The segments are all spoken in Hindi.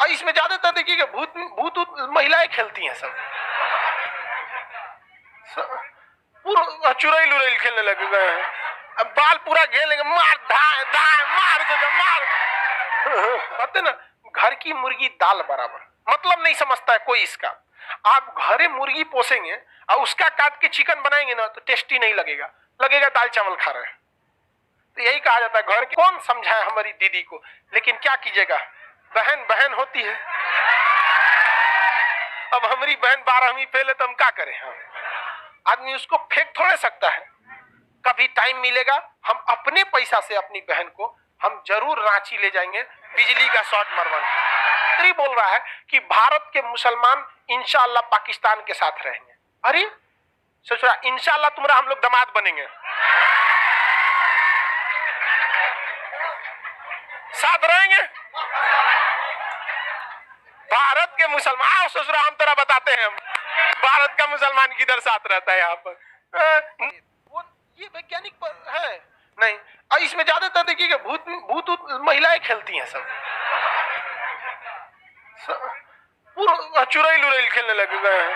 और इसमें ज्यादातर देखिएगा भूत भूत महिलाएं खेलती हैं सब पूरा चुड़ैल उड़ैल खेलने लगे गए हैं। अब बाल पूरा घेर लेंगे, मार धाए धाए मार दो मार पता ना, घर की मुर्गी दाल बराबर, मतलब नहीं समझता है कोई इसका। आप घरे मुर्गी पोसेंगे और उसका काट के चिकन बनाएंगे ना तो टेस्टी नहीं लगेगा, लगेगा दाल चावल खा रहे हैं। तो यही कहा जाता है घर के, कौन समझाए हमारी दीदी को, लेकिन क्या कीजिएगा, बहन बहन होती है। अब हमारी बहन 12वीं फेल है तो हम क्या करें, हम आदमी उसको फेंक थोड़े सकता है। कभी टाइम मिलेगा हम अपने पैसा से अपनी बहन को हम जरूर रांची ले जाएंगे, बिजली का शॉट मरवाने। बोल रहा है कि भारत के मुसलमान इंशाअल्लाह पाकिस्तान के साथ रहेंगे। अरे सोच रहा इंशाअल्लाह तुम्हारा हम लोग दामाद बनेंगे, साथ रहेंगे भारत के मुसलमान। आओ सोच रहा हम तेरा बताते हैं भारत का मुसलमान किधर साथ रहता है यहाँ पर। वो ये वैज्ञानिक पर है नहीं, और इसमें ज्यादातर देखिएगा भूत भूत महिलाएं खेलती हैं सब पूरा चुड़ैल उड़ैल खेलने लगे गए हैं।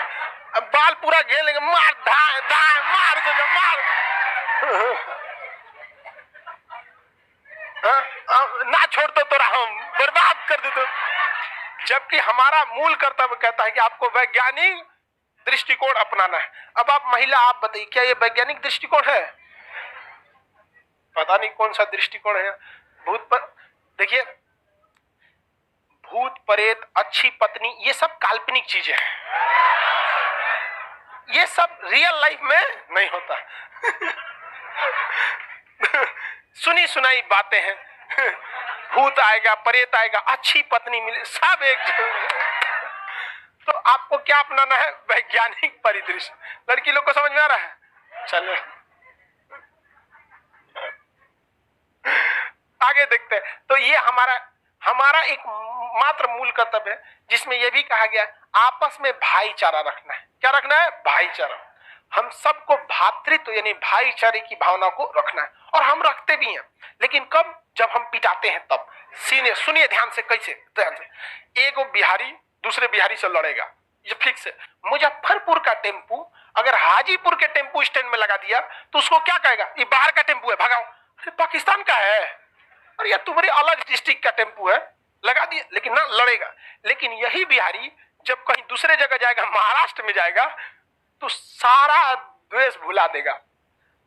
अब बाल पूरा घेर लेंगे, मार धाए धाए मार दो मार ना छोड़ तो तोरा हम बर्बाद कर दे तो। जबकि हमारा मूल कर्तव्य कहता है कि आपको वैज्ञानिक दृष्टिकोण अपनाना है। अब आप महिला, आप बताइए क्या ये वैज्ञानिक दृष्टिकोण है? पता नहीं कौन सा दृष्टिकोण है। भूत पर देखिए, भूत प्रेत अच्छी पत्नी ये सब काल्पनिक चीजें हैं, ये सब रियल लाइफ में नहीं होता। सुनी सुनाई बातें हैं, भूत आएगा प्रेत आएगा अच्छी पत्नी मिले सब एक। तो आपको क्या अपनाना है? वैज्ञानिक परिदृश्य। लड़की लोग को समझ में आ रहा है? चलिए आगे देखते हैं। तो ये हमारा एक मात्र मूल कर्तव्य है जिसमें यह भी कहा गया आपस में भाईचारा रखना है। क्या रखना है? भाईचारा। हम सबको भातृत्व यानी भाईचारे की भावना को रखना है, और हम रखते भी हैं। लेकिन कब? जब हम पिटाते हैं तब। सुनिए ध्यान से, कैसे? ध्यान से। एक बिहारी दूसरे बिहारी से लड़ेगा, ये फिक्स है। मुजफ्फरपुर का टेम्पू अगर हाजीपुर के टेम्पू स्टैंड में लगा दिया तो उसको क्या कहेगा? ये बाहर का टेम्पू है, भगाओ। अरे पाकिस्तान का है, अरे यार तुम्हारे अलग डिस्ट्रिक्ट का टेम्पू है, लगा दिया। लेकिन ना लड़ेगा। लेकिन यही बिहारी जब कहीं दूसरे जगह जाएगा, महाराष्ट्र में जाएगा, तो सारा द्वेष भुला देगा।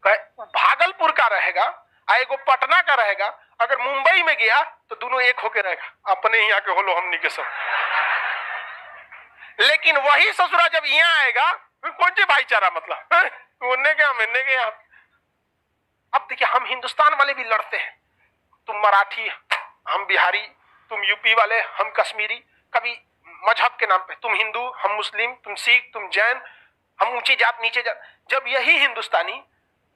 भागलपुर का रहेगा, एगो पटना का रहेगा, अगर मुंबई में गया तो दोनों एक होके रहेगा, अपने यहाँ के होलो हमनी के सब। लेकिन वही ससुरा जब यहाँ आएगा फिर कौन से भाईचारा, मतलब उन्ने के हम इन्ने के यहाँ। अब देखिए हम हिंदुस्तान वाले भी लड़ते हैं, तुम मराठी हम बिहारी, तुम यूपी वाले हम कश्मीरी, कभी मजहब के नाम पे तुम हिंदू हम मुस्लिम, तुम सिख तुम जैन, हम ऊंची जात नीचे जात। जब यही हिंदुस्तानी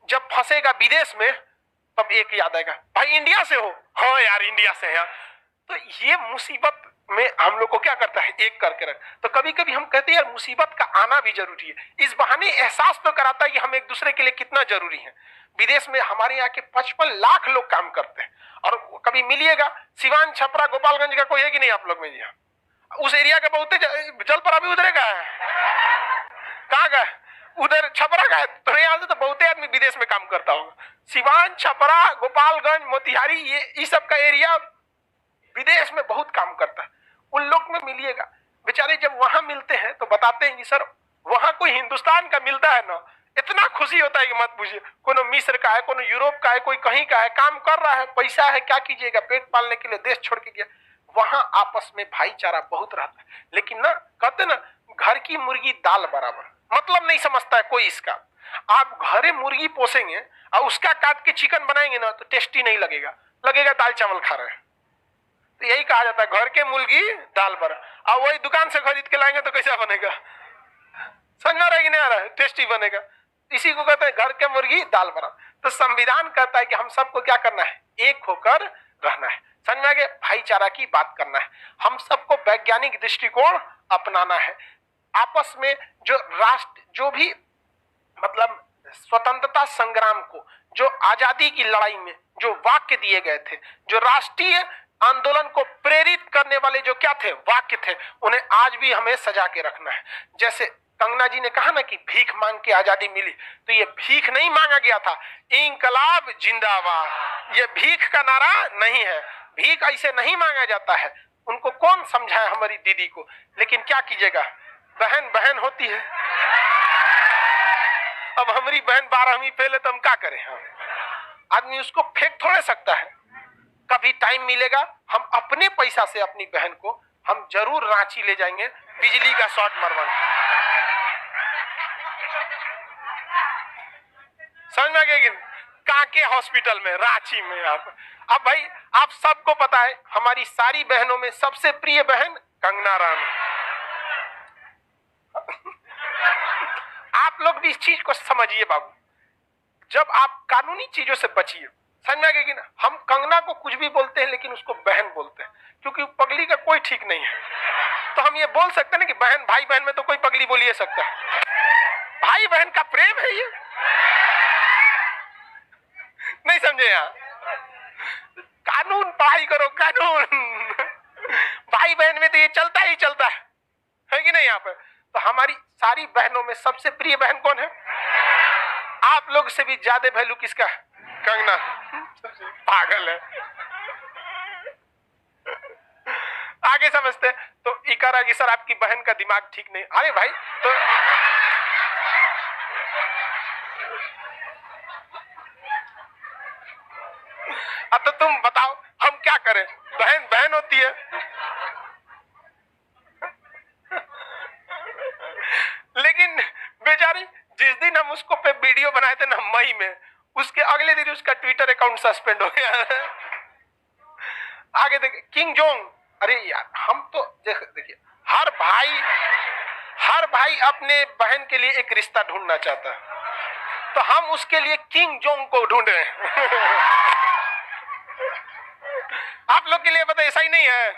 जब फंसेगा विदेश में तब एक याद आएगा, भाई इंडिया से हो? हाँ यार इंडिया से है यार। तो ये मुसीबत में हम लोग को क्या करता है? एक करके रख। तो कभी कभी हम कहते हैं यार मुसीबत का आना भी जरूरी है, इस बहाने एहसास तो कराता है कि हम एक दूसरे के लिए कितना जरूरी है। विदेश में हमारे यहाँ के 55 लाख लोग काम करते हैं, और कभी मिलिएगा सिवान छपरा गोपालगंज का कोई है कि नहीं आप लोग में? जी उस एरिया का बहुत जल पर अभी उधरेगा, कहाँ गए? उधर छपरा का है, तो यहाँ से तो बहुत आदमी विदेश में काम करता होगा। सिवान छपरा गोपालगंज मोतिहारी ये सब का एरिया विदेश में बहुत काम करता है। उन लोग में मिलिएगा, बेचारे जब वहां मिलते हैं तो बताते हैं कि सर वहां कोई हिंदुस्तान का मिलता है ना, इतना खुशी होता है कि मत पूछिए। कोनो मिस्र का है, कोनो यूरोप का है, कोई कहीं का है, काम कर रहा है, पैसा है, क्या कीजिएगा, पेट पालने के लिए देश छोड़ के गया। वहां आपस में भाईचारा बहुत रहता है। लेकिन ना कहते ना घर की मुर्गी दाल बराबर, मतलब नहीं समझता है कोई इसका। आप घरे मुर्गी पोसेंगे और उसका काट के चिकन बनाएंगे ना तो टेस्टी नहीं लगेगा, लगेगा दाल चावल खा रहे हैं। तो यही कहा जाता है घर के मुर्गी दाल बराबर। और वही दुकान से खरीद के लाएंगे तो कैसा बनेगा? समझ में आ रहा है कि नहीं आ रहा है? टेस्टी बनेगा। इसी को कहते हैं घर के मुर्गी दाल बराबर। तो संविधान कहता है कि हम सबको क्या करना है? एक होकर रहना है। समझ में आ गया? भाईचारा की बात करना है। हम सबको वैज्ञानिक दृष्टिकोण अपनाना है। आपस में जो राष्ट्र जो भी मतलब स्वतंत्रता संग्राम को, जो आजादी की लड़ाई में जो वाक्य दिए गए थे, जो राष्ट्रीय आंदोलन को प्रेरित करने वाले जो क्या थे, वाक्य थे, उन्हें आज भी हमें सजा के रखना है। जैसे कंगना जी ने कहा ना कि भीख मांग के आजादी मिली, तो ये भीख नहीं मांगा गया था, इंकलाब जिंदाबाद, ये भीख का नारा नहीं है, भीख ऐसे नहीं मांगा जाता है। उनको कौन समझाए हमारी दीदी को, लेकिन क्या कीजिएगा, बहन बहन होती है। अब हमारी बहन 12वीं फेल है तो हम क्या करें, आदमी उसको फेंक थोड़े सकता है। कभी टाइम मिलेगा हम अपने पैसा से अपनी बहन को हम जरूर रांची ले जाएंगे, बिजली का शॉर्ट मरवाने। समझ में आ गया कि कांके हॉस्पिटल में, रांची में। आप अब भाई आप सबको पता है हमारी सारी बहनों में सबसे प्रिय बहन कंगना राणा। आप लोग भी इस चीज को समझिए बाबू, जब आप कानूनी चीजों से बचिए। समझ में आ गया कि ना, हम कंगना को कुछ भी बोलते हैं लेकिन उसको बहन बोलते हैं, क्योंकि पगली का कोई ठीक नहीं है। तो हम ये बोल सकते हैं ना कि बहन, भाई बहन में तो कोई पगली बोल ही सकता है, भाई बहन का प्रेम है ये। नहीं समझे यहाँ, कानून पढ़ाई करो, कानून। भाई बहन में तो ये चलता ही चलता है कि नहीं यहाँ पे। तो हमारी सारी बहनों में सबसे प्रिय बहन कौन है? आप लोग से भी ज्यादा वैल्यू किसका है? कंगना। पागल है। आगे समझते हैं। तो इकारा की सर आपकी बहन का दिमाग ठीक नहीं। अरे भाई तो अब तो तुम बताओ हम क्या करें, बहन बहन होती है। लेकिन बेचारी जिस दिन हम उसको पे वीडियो बनाए थे ना मई में, उसके अगले दिन उसका ट्विटर अकाउंट सस्पेंड हो गया। आगे देखिए किंग जोंग। अरे यार हम तो देखिए हर भाई अपने बहन के लिए एक रिश्ता ढूंढना चाहता है, तो हम उसके लिए किंग जोंग को ढूंढ रहे हैं। आप लोग के लिए पता ऐसा ही नहीं है,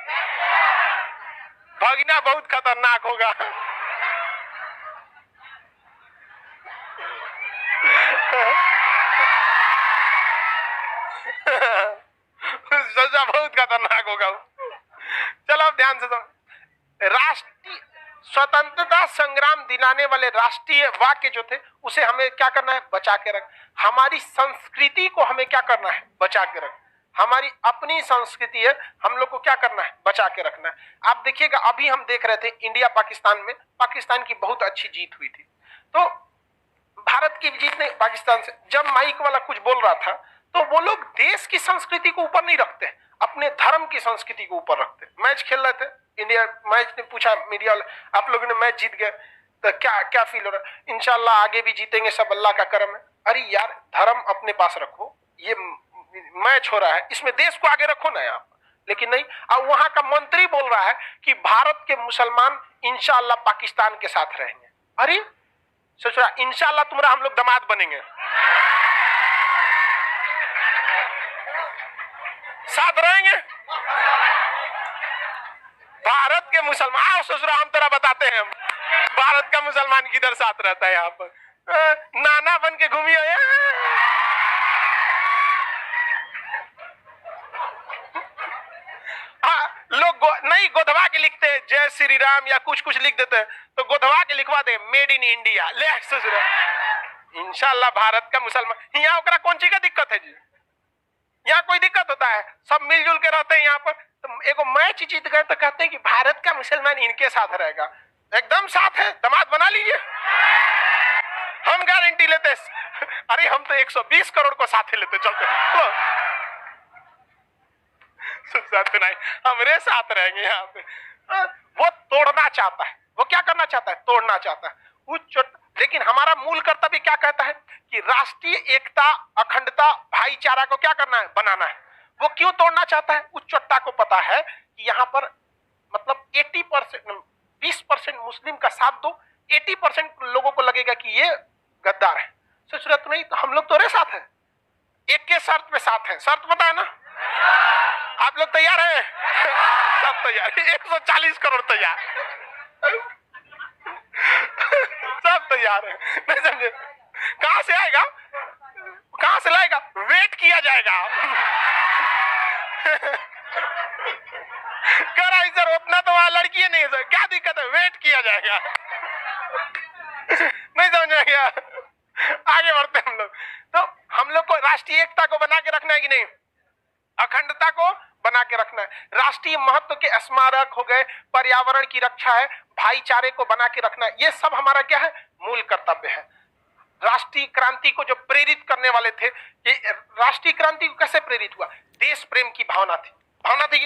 भगना बहुत खतरनाक होगा। सजा बहुत खतरनाक होगा। चलो अब ध्यान से सुनो। राष्ट्रीय स्वतंत्रता संग्राम दिलाने वाले राष्ट्रीय वाक्य जो थे उसे हमें क्या करना है? बचा के रख। हमारी संस्कृति को हमें क्या करना है? बचा के रख। हमारी अपनी संस्कृति है, हम लोग को क्या करना है? बचा के रखना है। आप देखिएगा अभी हम देख रहे थे इंडिया पाकिस्तान में, पाकिस्तान की बहुत अच्छी जीत हुई थी। तो भारत की जीत नहीं, पाकिस्तान से जब माइक वाला कुछ बोल रहा था तो वो लोग देश की संस्कृति को ऊपर नहीं रखते, अपने धर्म की संस्कृति को ऊपर रखते। मैच खेल रहे थे इंडिया, मैच ने पूछा मीडिया वाले, आप लोगों ने मैच जीत गए तो क्या क्या फील हो रहा है? इंशाल्लाह आगे भी जीतेंगे, सब अल्लाह का करम है। अरे यार धर्म अपने पास रखो, ये मैच हो रहा है इसमें देश को आगे रखो ना आप। लेकिन नहीं, अब वहां का मंत्री बोल रहा है कि भारत के मुसलमान इंशाल्लाह पाकिस्तान के साथ रहेंगे। अरे सोच रहा इंशाल्लाह तुम्हारा हम लोग दामाद बनेंगे, साथ रहेंगे भारत के मुसलमान। सोच रहा हम तेरा बताते हैं भारत का मुसलमान किधर साथ रहता है यहाँ पर। नाना बन के घूमिए। लोग नहीं गोधवा के लिखते हैं जय श्री राम या कुछ कुछ लिख देते हैं, तो गोधवा के लिखवा दे मेड इन इंडिया। ले सोच रहे इंशाल्लाह भारत का मुसलमान। यहाँ ओकरा कौन चीज का दिक्कत है जी? यहाँ कोई दिक्कत होता है? सब मिलजुल के रहते हैं यहाँ पर। तो एगो मैच जीत गए तो कहते हैं कि भारत का मुसलमान इनके साथ रहेगा। एकदम साथ है, दामाद बना लीजिए, हम गारंटी लेते। अरे हम तो 120 करोड़ को साथ लेते चलते, नहीं हमारे साथ रहेंगे यहाँ पे। वो तोड़ना चाहता है, वो क्या करना चाहता है? तोड़ना चाहता है। लेकिन हमारा मूल कर्तव्य क्या कहता है कि राष्ट्रीय एकता, अखंडता, भाईचारा को क्या करना है? बनाना है। वो क्यों तोड़ना चाहता है? उस चोट्टा को पता है कि यहाँ पर मतलब 80%, 20% मुस्लिम का साथ दो, 80% लोगों को लगेगा कि ये गद्दार है। सोच रहे तो नहीं, तो हम लोग तोरे साथ हैं, एक के शर्त पे साथ हैं। शर्त पता है ना? आप लोग तैयार हैं? सब तैयार, 140 करोड़ तैयार, सब तैयार है। नहीं समझे? कहां से आएगा, कहां से लाएगा? वेट किया जाएगा। कराई सर उतना तो वहां लड़की है नहीं सर, क्या दिक्कत है, वेट किया जाएगा। नहीं समझ में गया, आगे बढ़ते हम लोग। तो हम लोग को राष्ट्रीय एकता को बना के रखना है कि नहीं, अखंडता को बना के रखना है, राष्ट्रीय महत्व के स्मारक हो गए, पर्यावरण की रक्षा है, भाईचारे को बना के रखना है, ये सब हमारा क्या है, मूल कर्तव्य है। राष्ट्रीय क्रांति को जो प्रेरित करने वाले थे, ये राष्ट्रीय क्रांति को कैसे प्रेरित हुआ, देश प्रेम की भावना थी, भावना थी।